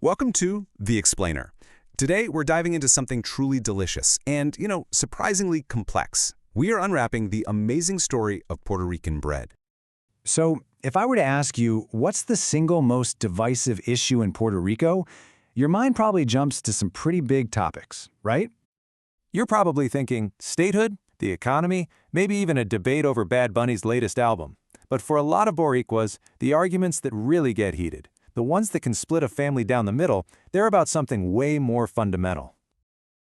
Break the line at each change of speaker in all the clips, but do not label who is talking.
Welcome to The Explainer. Today, we're diving into something truly delicious and, surprisingly complex. We are unwrapping the amazing story of Puerto Rican bread.
So, if I were to ask you, what's the single most divisive issue in Puerto Rico, your mind probably jumps to some pretty big topics, right?
You're probably thinking statehood, the economy, maybe even a debate over Bad Bunny's latest album. But for a lot of Boricuas, the arguments that really get heated, the ones that can split a family down the middle, they're about something way more fundamental.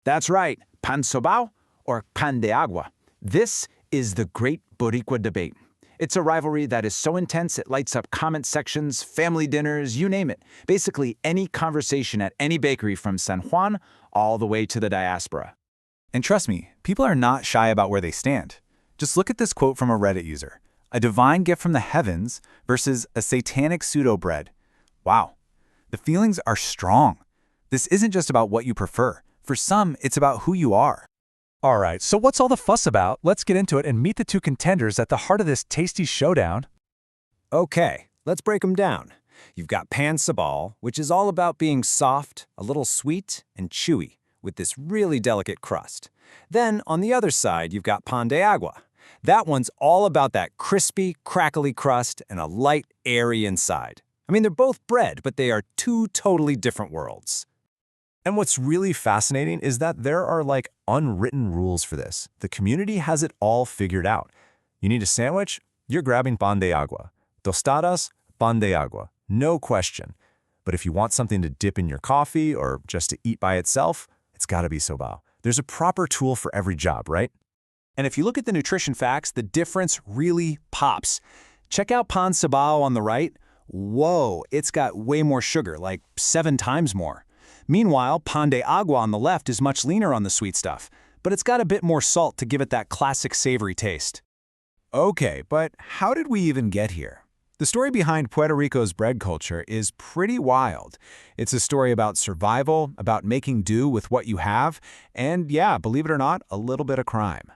That's right, Pan Sobao or Pan de Agua. This is the great Boricua debate. It's a rivalry that is so intense it lights up comment sections, family dinners, you name it. Basically any conversation at any bakery from San Juan all the way to the diaspora.
And trust me, people are not shy about where they stand. Just look at this quote from a Reddit user. A divine gift from the heavens versus a satanic pseudo-bread. Wow, the feelings are strong. This isn't just about what you prefer. For some, it's about who you are.
All right, so what's all the fuss about? Let's get into it and meet the two contenders at the heart of this tasty showdown.
Okay, let's break them down. You've got Pan Sobao, which is all about being soft, a little sweet, and chewy, with this really delicate crust. Then, on the other side, you've got Pan de Agua. That one's all about that crispy, crackly crust and a light, airy inside. I mean, they're both bread, but they are two totally different worlds.
And what's really fascinating is that there are unwritten rules for this. The community has it all figured out. You need a sandwich? You're grabbing pan de agua. Tostadas? Pan de agua. No question. But if you want something to dip in your coffee or just to eat by itself, it's gotta be Sobao. There's a proper tool for every job, right?
And if you look at the nutrition facts, the difference really pops. Check out Pan Sobao on the right. Whoa, it's got way more sugar, like 7 times more. Meanwhile, Pan de Agua on the left is much leaner on the sweet stuff, but it's got a bit more salt to give it that classic savory taste.
Okay, but how did we even get here? The story behind Puerto Rico's bread culture is pretty wild. It's a story about survival, about making do with what you have, and yeah, believe it or not, a little bit of crime.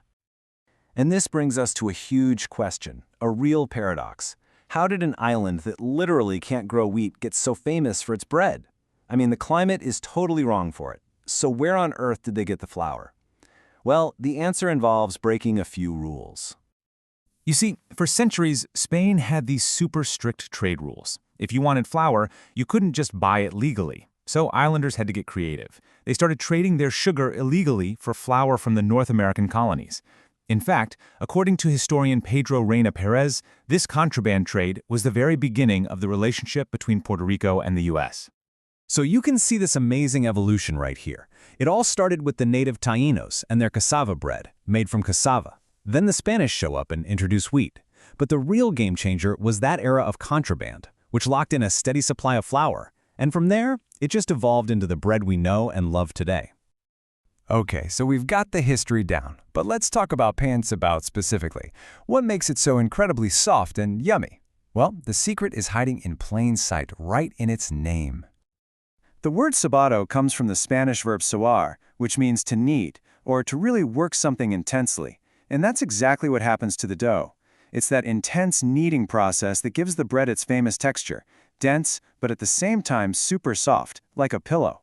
And this brings us to a huge question, a real paradox. How did an island that literally can't grow wheat get so famous for its bread? I mean, the climate is totally wrong for it. So where on earth did they get the flour? Well, the answer involves breaking a few rules.
You see, for centuries, Spain had these super strict trade rules. If you wanted flour, you couldn't just buy it legally. So islanders had to get creative. They started trading their sugar illegally for flour from the North American colonies. In fact, according to historian Pedro Reina Perez, this contraband trade was the very beginning of the relationship between Puerto Rico and the U.S.
So you can see this amazing evolution right here. It all started with the native Taínos and their cassava bread, made from cassava. Then the Spanish show up and introduce wheat. But the real game changer was that era of contraband, which locked in a steady supply of flour. And from there, it just evolved into the bread we know and love today.
Okay, so we've got the history down, but let's talk about Pan Sobao specifically. What makes it so incredibly soft and yummy? Well, the secret is hiding in plain sight, right in its name.
The word sobado comes from the Spanish verb soar, which means to knead, or to really work something intensely. And that's exactly what happens to the dough. It's that intense kneading process that gives the bread its famous texture, dense, but at the same time super soft, like a pillow.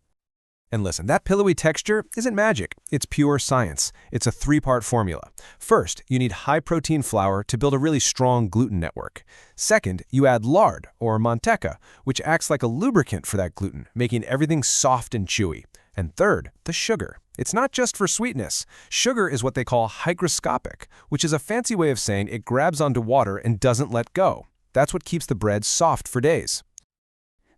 And listen, that pillowy texture isn't magic. It's pure science. It's a 3-part formula. First, you need high-protein flour to build a really strong gluten network. Second, you add lard, or manteca, which acts like a lubricant for that gluten, making everything soft and chewy. And third, the sugar. It's not just for sweetness. Sugar is what they call hygroscopic, which is a fancy way of saying it grabs onto water and doesn't let go. That's what keeps the bread soft for days.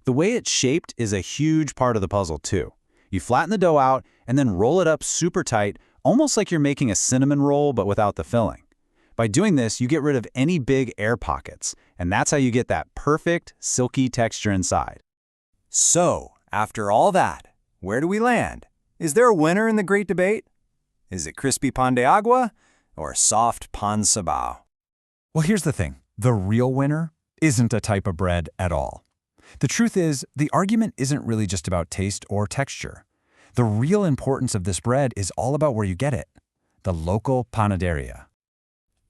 The way it's shaped is a huge part of the puzzle, too. You flatten the dough out and then roll it up super tight, almost like you're making a cinnamon roll but without the filling. By doing this, you get rid of any big air pockets, and that's how you get that perfect, silky texture inside. So, after all that, where do we land? Is there a winner in the great debate? Is it crispy pan de agua or soft pan sobao?
Well, here's the thing. The real winner isn't a type of bread at all. The truth is, the argument isn't really just about taste or texture. The real importance of this bread is all about where you get it, the local panaderia.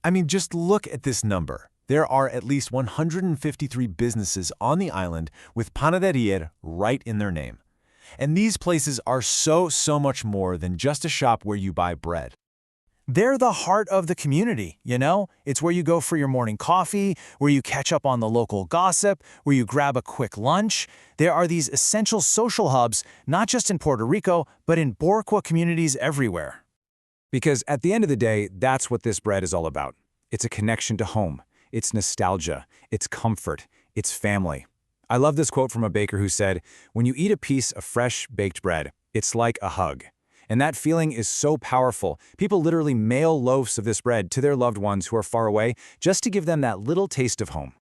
I mean, just look at this number. There are at least 153 businesses on the island with panaderia right in their name.
And these places are so much more than just a shop where you buy bread.
They're the heart of the community, you know? It's where you go for your morning coffee, where you catch up on the local gossip, where you grab a quick lunch. There are these essential social hubs, not just in Puerto Rico, but in Boricua communities everywhere.
Because at the end of the day, that's what this bread is all about. It's a connection to home. It's nostalgia. It's comfort. It's family. I love this quote from a baker who said, "When you eat a piece of fresh baked bread, it's like a hug." And that feeling is so powerful. People literally mail loaves of this bread to their loved ones who are far away just to give them that little taste of home.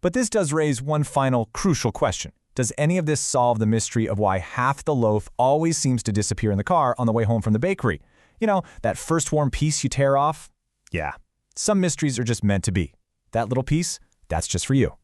But this does raise one final crucial question. Does any of this solve the mystery of why half the loaf always seems to disappear in the car on the way home from the bakery? You know, that first warm piece you tear off? Yeah, some mysteries are just meant to be. That little piece, that's just for you.